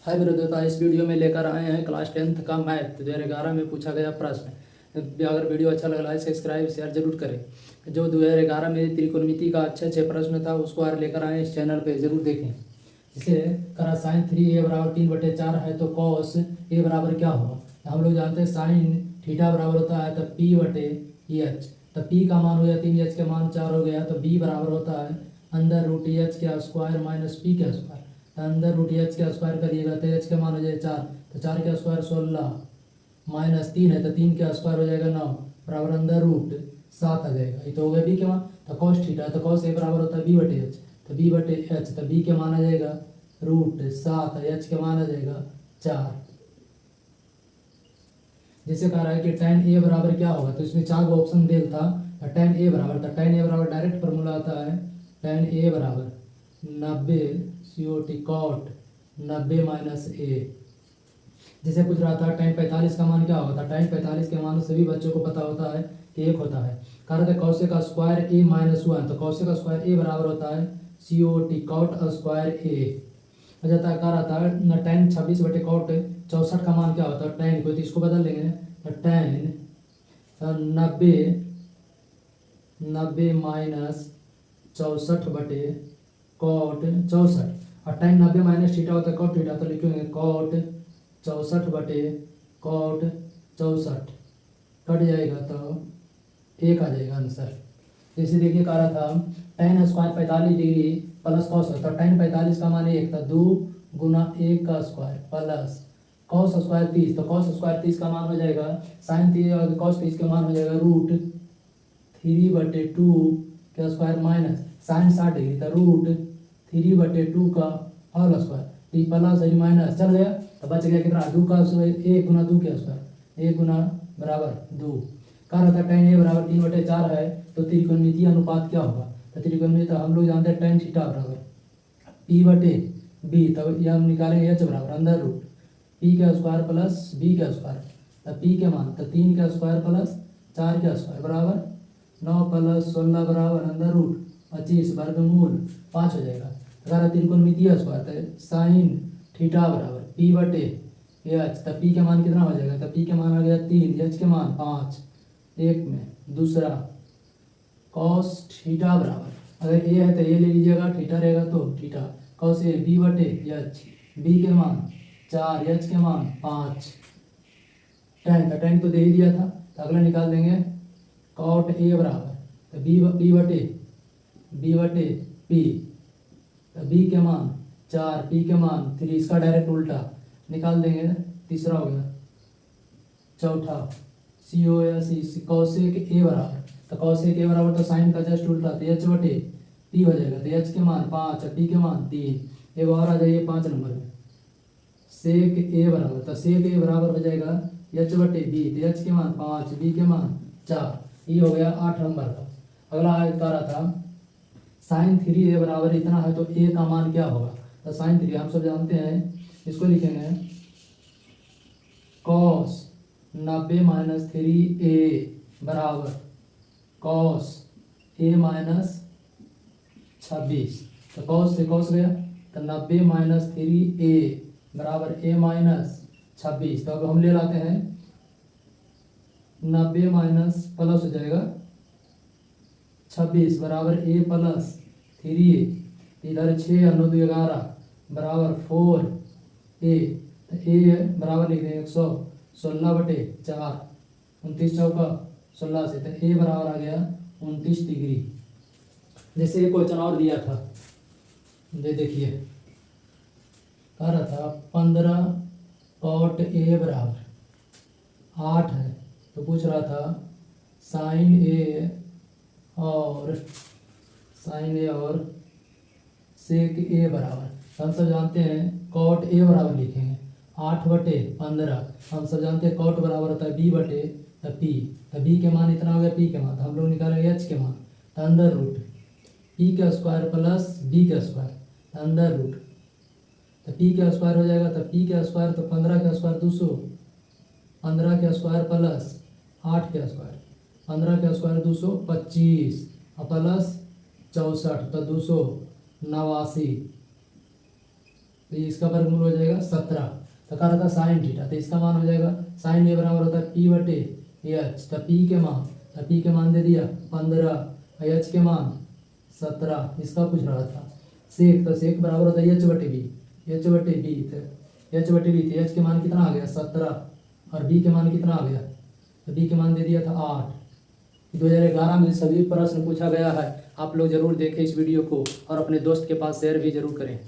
हाय मेरे दोस्तों, इस वीडियो में लेकर आए हैं क्लास 10th का मैथ 2011 में पूछा गया प्रश्न। अगर वीडियो अच्छा लग रहा है सब्सक्राइब शेयर जरूर करें। जो 2011 में त्रिकोणमिति का अच्छे प्रश्न था उसको आज लेकर आए इस चैनल पे, जरूर देखें। जिसे करा साइन 3a बराबर 3/4 है तो कॉस ए बराबर क्या होगा। हम लोग जानते हैं साइन थीटा बराबर होता है तो p/h। तो p का मान हो गया 3, h का मान 4 हो गया, तो b बराबर होता है अंदर रूट h का स्क्वायर माइनस p का स्क्वायर। अंदर रूट एच का स्क्वायर करिएगा तो एच का मान हो जाए 4, तो 4 का स्क्वायर 16 माइनस 3 है तो 3 का स्क्वायर हो जाएगा 9 बराबर अंदर रूट 7 आ जाएगा। ये तो हो गया बी के मान। तो कॉस थीटा तो कॉस ए बराबर होता है b/h, तो b/h तो b के मान आ जाएगा रूट 7, एच के मान आ जाएगा 4। जैसे कह रहा है कि tan ए बराबर क्या होगा, तो इसमें 4 ऑप्शन दे था। तो tan ए बराबर डायरेक्ट फॉर्मूला आता है tan ए बराबर 90 COT कॉट 90 माइनस ए। जैसे पूछ रहा था tan 45 का मान क्या होगा, tan 45 के मान सभी बच्चों को पता होता है कि 1 होता है। कारण है कौशे का स्क्वायर ए माइनस 1, तो कौशे का स्क्वायर ए बराबर होता है COT कॉट स्क्वायर ए। जाता कह रहा था न tan 26/कॉट 64 का मान क्या होता है, tan को तो इसको बदल लेंगे। तो tan 90 माइनस 64/कॉट 64, और tan 90 माइनस थीटा होता है कॉट थीटा, तो लिखेंगे कॉट 64/कॉट 64 कट जाएगा तो 1 आ जाएगा आंसर। जैसे देखिए कह रहा था tan square 45 degree plus cos, तो tan 45 का मान 1 था, 2 गुना 1 का स्क्वायर प्लस कॉस स्क्वायर 30, तो कॉस स्क्वायर 30 का मान हो जाएगा साइन 30 और कॉस 30 का मान हो जाएगा रूट 3/2 का स्क्वायर माइनस साइन 60 डिग्री, तो रूट 3/2 का होल स्क्वायर। तो प्लस है माइनस चल गया, तो बच गया कितना 2 का स्क्वायर, 1 गुना 2 का स्क्वायर, 1 गुना बराबर 2। कह रहा था tan ए बराबर 3/4 है तो त्रिकोणमितीय अनुपात क्या होगा। तो त्रिकोणमितीय तो हम लोग जानते हैं tan थीटा बराबर p/b, तब यह हम निकालेंगे h बराबर अंदर रूट p का स्क्वायर प्लस b का स्क्वायर। तो p के मान तो 3 का स्क्वायर प्लस 4 का स्क्वायर बराबर 9 प्लस 16 बराबर अंदर रूट 25 वर्गमूल 5 हो जाएगा। अगर त्रिकोणमितीय स्क्वायर तो साइन थीटा बराबर p/h, तो p के मान कितना हो जाएगा, तो p के मान आ गया 3, h के मान 5 1 में। दूसरा कॉस थीटा बराबर, अगर ए है तो ए ले लीजिएगा, थीटा रहेगा तो theta, cos A b/h, b के मान 4, h के मान 5। tan तो दे ही दिया था, तो अगला निकाल देंगे कॉट ए बराबर तो b/p, तो b के मान 4, p के मान 3, इसका डायरेक्ट उल्टा निकाल देंगे। तीसरा हो गया चौथा कॉसेक ए बराबर, तो कॉसेक ए बराबर तो साइन का जस्ट उल्टा, तो h/p हो जाएगा, तो h के मान 5 और p के मान 3। एक और आ जाइए 5 नंबर में सेक ए बराबर, तो सेक ए बराबर हो जाएगा h/b, तो h के मान 5 b के मान 4। ये हो गया 8 नंबर का। अगला कह रहा था साइन 3a बराबर इतना है तो a का मान क्या होगा। तो साइन 3 हम सब जानते हैं, इसको लिखेंगे कॉस 90 माइनस 3a बराबर कॉस a माइनस 26। तो कॉस से कॉस गया, तो 90 माइनस 3a बराबर a माइनस 26। तो अब हम ले लाते हैं 90 माइनस प्लस हो जाएगा 26 बराबर a प्लस 3a, इधर 6 और 9 2 11 बराबर 4a, तो a बराबर लिख देंगे 116/4, 29 चौका 16 से, तो a बराबर आ गया 29 डिग्री। जैसे एक क्वेश्चन और दिया था, देखिए कह रहा था 15 कॉट ए बराबर 8 है, तो पूछ रहा था साइन ए और सेक ए बराबर। हम सब जानते हैं कॉट ए बराबर लिखेंगे 8/15। हम सब जानते हैं कॉट बराबर होता है b/p, तो b के मान इतना हो गया, p के मान तो हम लोग निकालेंगे h के मान, तो अंदर रूट p का स्क्वायर प्लस b का स्क्वायर, तो अंदर रूट, तो p का स्क्वायर हो जाएगा, तो p का स्क्वायर तो 15 का स्क्वायर 200, 15 का स्क्वायर प्लस 8 का स्क्वायर, 15 का स्क्वायर 225 और प्लस 64, तो 289 तो ये इसका वर्गमूल हो जाएगा 17। तो कहा था साइन थीटा, तो इसका मान हो जाएगा साइन ए बराबर होता है पी बटे एच। तो पी के मान दे दिया 15, एच के मान 17, इसका पूछ रहा था। सेक, तो सेक बराबर होता है एच बटे बी, तो एच के मान कितना आ गया 17, और बी के मान कितना आ गया, तो बी के मान दे दिया था 8। 2011 में सभी प्रश्न पूछा गया है। आप लोग जरूर देखें इस वीडियो को और अपने दोस्त के पास शेयर भी जरूर करें।